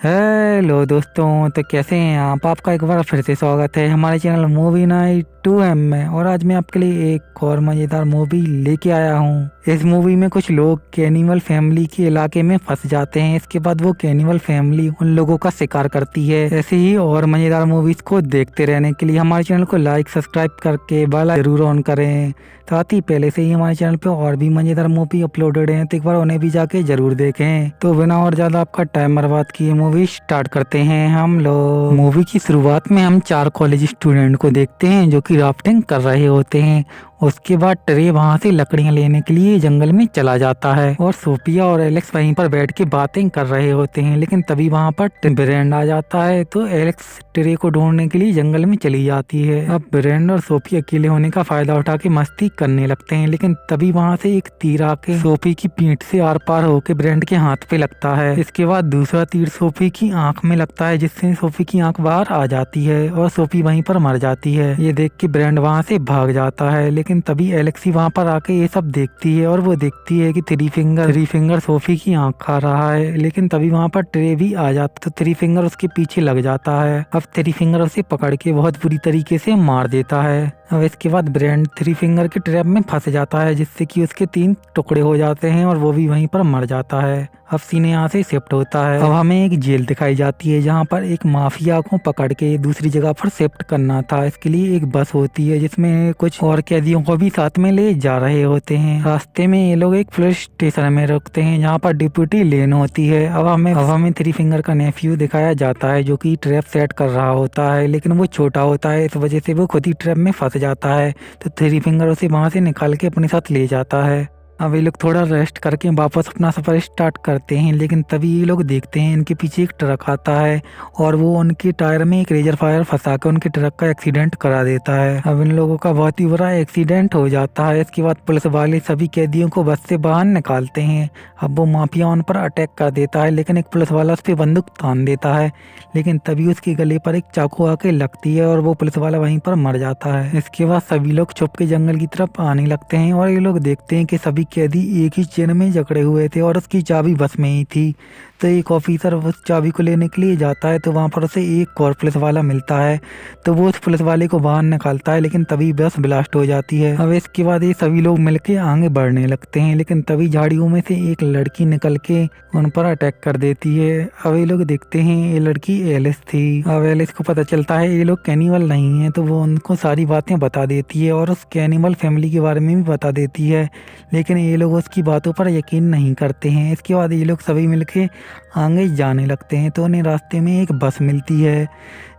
Hello दोस्तों, तो कैसे हैं आप? आपका एक बार फिर से स्वागत है हमारे चैनल मूवी नाइट 2M में। और आज मैं आपके लिए एक और मज़ेदार मूवी लेके आया हूँ। इस मूवी में कुछ लोग कैनिबल फैमिली के इलाके में फंस जाते हैं। इसके बाद वो कैनिबल फैमिली उन लोगों का शिकार करती है। ऐसे ही और मज़ेदार मूवीज को देखते रहने के लिए हमारे चैनल को लाइक सब्सक्राइब करके बेल जरूर ऑन करें। साथ ही पहले से ही हमारे चैनल पे और भी मज़ेदार मूवी अपलोडेड हैं, तो एक बार उन्हें भी जाके जरूर देखें। तो बिना और ज़्यादा आपका टाइम बर्बाद किए मूवी स्टार्ट करते हैं हम लोग। मूवी की शुरुआत में हम 4 कॉलेज स्टूडेंट को देखते हैं जो कि राफ्टिंग कर रहे होते हैं। उसके बाद ट्रे वहाँ से लकड़ियाँ लेने के लिए जंगल में चला जाता है और सोफिया और एलेक्स वहीं पर बैठ के बातें कर रहे होते हैं। लेकिन तभी वहाँ पर ब्रेंड आ जाता है, तो एलेक्स ट्रे को ढूंढने के लिए जंगल में चली जाती है। अब ब्रेंड और सोफी अकेले होने का फायदा उठा के मस्ती करने लगते हैं। लेकिन तभी वहाँ से एक तीर आके सोफी की पीठ से आर पार होके ब्रेंड के हाथ पे लगता है। इसके बाद दूसरा तीर सोफी की आंख में लगता है, जिससे सोफी की आंख बाहर आ जाती है और सोफी वहीं पर मर जाती है। ये देख के ब्रेंड वहाँ से भाग जाता है। लेकिन तभी एलेक्सी वहाँ पर आके ये सब देखती है और वो देखती है कि थ्री फिंगर सोफी की आंख खा रहा है। लेकिन तभी वहाँ पर ट्रे भी आ जाता, तो थ्री फिंगर उसके पीछे लग जाता है। अब थ्री फिंगर उसे पकड़ के बहुत बुरी तरीके से मार देता है। अब इसके बाद ब्रेंड थ्री फिंगर के ट्रैप में फंस जाता है, जिससे कि उसके 3 टुकड़े हो जाते हैं और वो भी वहीं पर मर जाता है। अब सीन यहाँ से शिफ्ट होता है। अब हमें एक जेल दिखाई जाती है जहाँ पर एक माफिया को पकड़ के दूसरी जगह पर शिफ्ट करना था। इसके लिए एक बस होती है जिसमें कुछ और कैदियों को भी साथ में ले जा रहे होते हैं। रास्ते में ये लोग एक पुलिस स्टेशन में रुकते हैं जहाँ पर डिप्यूटी लेन होती है। अब हमें थ्री फिंगर का नेफ्यू दिखाया जाता है जो कि ट्रैप सेट कर रहा होता है, लेकिन वो छोटा होता है, इस वजह से वो खुद ही ट्रैप में फंस जाता है। तो थ्री फिंगर उसे वहाँ से निकाल के अपने साथ ले जाता है। अब ये लोग थोड़ा रेस्ट करके वापस अपना सफर स्टार्ट करते हैं। लेकिन तभी ये लोग देखते हैं इनके पीछे एक ट्रक आता है और वो उनके टायर में एक रेजर फायर फंसा के उनके ट्रक का एक्सीडेंट करा देता है। अब इन लोगों का बहुत ही बुरा एक्सीडेंट हो जाता है। इसके बाद पुलिस वाले सभी कैदियों को बस से बाहर निकालते हैं। अब वो माफिया उन पर अटैक कर देता है, लेकिन एक पुलिस वाला उस पर बंदूक तान देता है। लेकिन तभी उसके गले पर एक चाकू आके लगती है और वो पुलिस वाला वहीं पर मर जाता है। इसके बाद सभी लोग छुप के जंगल की तरफ आने लगते हैं और ये लोग देखते हैं कि सभी कैदी एक ही चेन में जकड़े हुए थे और उसकी चाबी बस में ही थी। तो एक ऑफिसर उस चाबी को लेने के लिए जाता है, तो वहाँ पर उसे एक और पुलिस वाला मिलता है। तो वो उस पुलिस वाले को बाहर निकालता है, लेकिन तभी बस ब्लास्ट हो जाती है। अब इसके बाद ये सभी लोग मिलके आगे बढ़ने लगते हैं। लेकिन तभी झाड़ियों में से एक लड़की निकल के उन पर अटैक कर देती है। अब ये लोग देखते हैं ये लड़की एलिस थी। अब एलिस को पता चलता है ये लोग कैनिबल नहीं है, तो वो उनको सारी बातें बता देती है और उस कैनिबल फैमिली के बारे में भी बता देती है। लेकिन ये लोग उसकी बातों पर यकीन नहीं करते हैं। इसके बाद ये लोग सभी मिलके आगे जाने लगते हैं, तो उन्हें रास्ते में एक बस मिलती है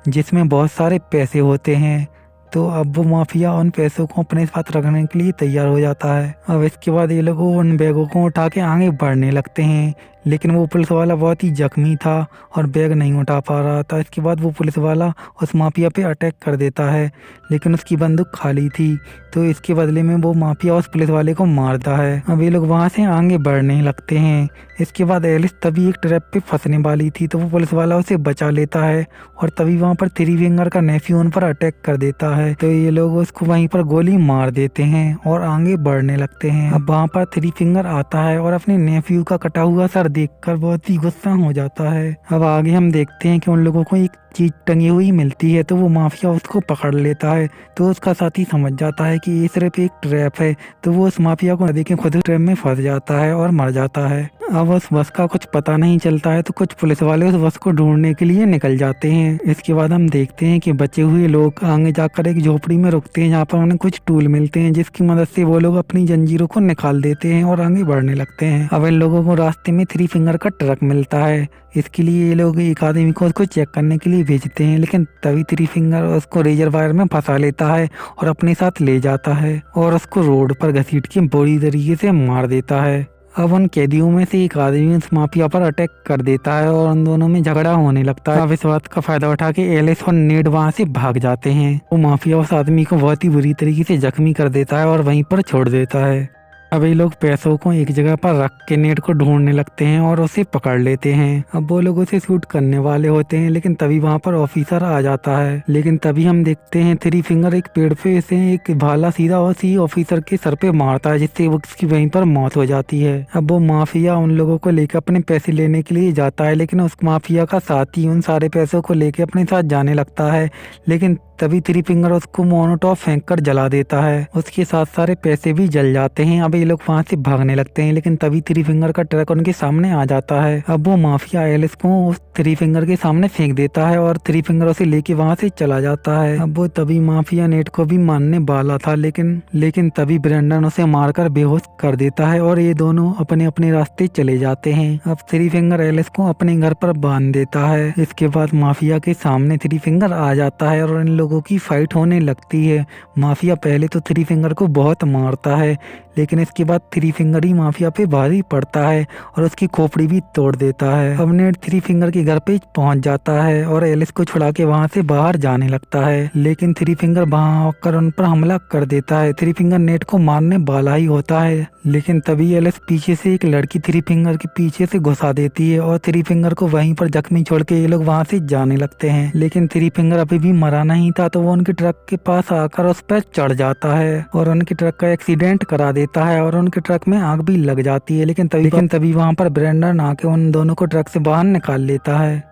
जिसमें बहुत सारे पैसे होते हैं। तो अब वो माफिया उन पैसों को अपने साथ रखने के लिए तैयार हो जाता है। अब इसके बाद ये लोग उन बैगों को उठा के आगे बढ़ने लगते हैं, लेकिन वो पुलिस वाला बहुत ही जख्मी था और बैग नहीं उठा पा रहा था। इसके बाद वो पुलिस वाला उस माफिया पे अटैक कर देता है, लेकिन उसकी बंदूक खाली थी। तो इसके बदले में वो माफिया उस पुलिस वाले को मारता है। अब ये लोग वहाँ से आगे बढ़ने लगते हैं। इसके बाद एलिस तभी एक ट्रैप पे फंसने वाली थी, तो वो पुलिस वाला उसे बचा लेता है और तभी वहाँ पर थ्री फिंगर का नेफ्यू उन पर अटैक कर देता है। तो ये लोग उसको वहीं पर गोली मार देते हैं और आगे बढ़ने लगते हैं। अब वहाँ पर थ्री फिंगर आता है और अपने नेफ्यू का कटा हुआ सर देखकर बहुत ही गुस्सा हो जाता है। अब आगे हम देखते हैं कि उन लोगों को एक चीज टंगी हुई मिलती है, तो वो माफिया उसको पकड़ लेता है। तो उसका साथी समझ जाता है कि ये सिर्फ एक ट्रैप है, तो वो उस माफिया को देख के खुद ट्रैप में फंस जाता है और मर जाता है। अब उस बस का कुछ पता नहीं चलता है, तो कुछ पुलिस वाले उस बस को ढूंढने के लिए निकल जाते हैं। इसके बाद हम देखते हैं कि बचे हुए लोग आगे जाकर एक झोपड़ी में रुकते हैं जहाँ पर उन्हें कुछ टूल मिलते हैं, जिसकी मदद से वो लोग अपनी जंजीरों को निकाल देते हैं और आगे बढ़ने लगते हैं। अब इन लोगों को रास्ते में थ्री फिंगर का ट्रक मिलता है। इसके लिए ये लोग एक आदमी को उसको चेक करने के लिए भेजते हैं, लेकिन तभी थ्री फिंगर उसको रेजर वायर में फंसा लेता है और अपने साथ ले जाता है और उसको रोड पर घसीट के बुरी तरीके से मार देता है। अब उन कैदियों में से एक आदमी उस माफिया पर अटैक कर देता है और उन दोनों में झगड़ा होने लगता है। अब इस बात का फायदा उठा के एलिस और नेड वहाँ से भाग जाते हैं। वो माफिया उस आदमी को बहुत ही बुरी तरीके से जख्मी कर देता है और वहीं पर छोड़ देता है। अब ये लोग पैसों को एक जगह पर रख के नेट को ढूंढने लगते हैं और उसे पकड़ लेते हैं। अब वो लोग उसे शूट करने वाले होते हैं, लेकिन तभी वहाँ पर ऑफिसर आ जाता है। लेकिन तभी हम देखते हैं थ्री फिंगर एक पेड़ पे से एक भाला सीधा उसी ऑफिसर के सर पे मारता है, जिससे उसकी वहीं पर मौत हो जाती है। अब वो माफिया उन लोगों को लेकर अपने पैसे लेने के लिए जाता है, लेकिन उस माफिया का साथी उन सारे पैसों को लेकर अपने साथ जाने लगता है। लेकिन तभी थ्री फिंगर उसको मोनोटॉप फेंक कर जला देता है। उसके साथ सारे पैसे भी जल जाते हैं। अब ये लोग वहाँ से भागने लगते हैं, लेकिन तभी थ्री फिंगर का ट्रक उनके सामने आ जाता है। अब वो माफिया एलिस को उस थ्री फिंगर के सामने फेंक देता है और थ्री फिंगर उसे लेके वहाँ से चला जाता है। अब वो तभी माफिया नेट को भी मारने वाला था, लेकिन तभी ब्रेंडन उसे मारकर बेहोश कर देता है और ये दोनों अपने अपने रास्ते चले जाते हैं। अब थ्री फिंगर एलिस को अपने घर पर बांध देता है। इसके बाद माफिया के सामने थ्री फिंगर आ जाता है और इन लोगों की फाइट होने लगती है। माफिया पहले तो थ्री फिंगर को बहुत मारता है, लेकिन इसके बाद थ्री फिंगर ही माफिया पे भारी पड़ता है और उसकी खोपड़ी भी तोड़ देता है। अब नेट थ्री फिंगर के घर पे पहुंच जाता है और एलिस को छुड़ा के वहां से बाहर जाने लगता है, लेकिन थ्री फिंगर वहां आकर उन पर हमला कर देता है। थ्री फिंगर नेट को मारने वाला ही होता है, लेकिन तभी एलिस पीछे से एक लड़की थ्री फिंगर के पीछे से घुसा देती है और थ्री फिंगर को वहीं पर जख्मी छोड़ के ये लोग वहां से जाने लगते हैं। लेकिन थ्री फिंगर अभी भी मरा नहीं था, तो वो उनके ट्रक के पास आकर उस पर चढ़ जाता है और उनके ट्रक का एक्सीडेंट करा देता है और उनके ट्रक में आग भी लग जाती है। लेकिन तभी वहां पर ब्रेंडन आके उन दोनों को ट्रक से बाहर निकाल लेता है।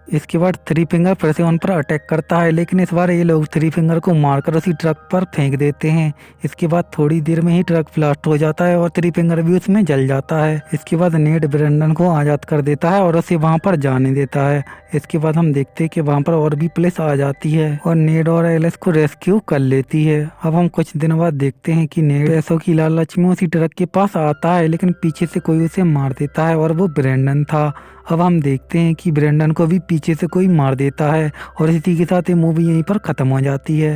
इसके बाद थ्री फिंगर फिर से उन पर अटैक करता है, लेकिन इस बार ये लोग थ्री फिंगर को मारकर उसी ट्रक पर फेंक देते हैं। इसके बाद थोड़ी देर में ही ट्रक ब्लास्ट हो जाता है और थ्री फिंगर भी उसमें जल जाता है। इसके बाद नेड ब्रेंडन को आज़ाद कर देता है और उसे वहां पर जाने देता है। इसके बाद हम देखते हैं कि वहां पर और भी पुलिस आ जाती है और नेड और एलिस को रेस्क्यू कर लेती है। अब हम कुछ दिनों बाद देखते हैं कि नेड पैसों की लालच में उसी ट्रक के पास आता है, लेकिन पीछे से कोई उसे मार देता है और वो ब्रेंडन था। अब हम देखते हैं कि ब्रेंडन को भी पीछे से कोई मार देता है और इसी के साथ ये मूवी यहीं पर खत्म हो जाती है।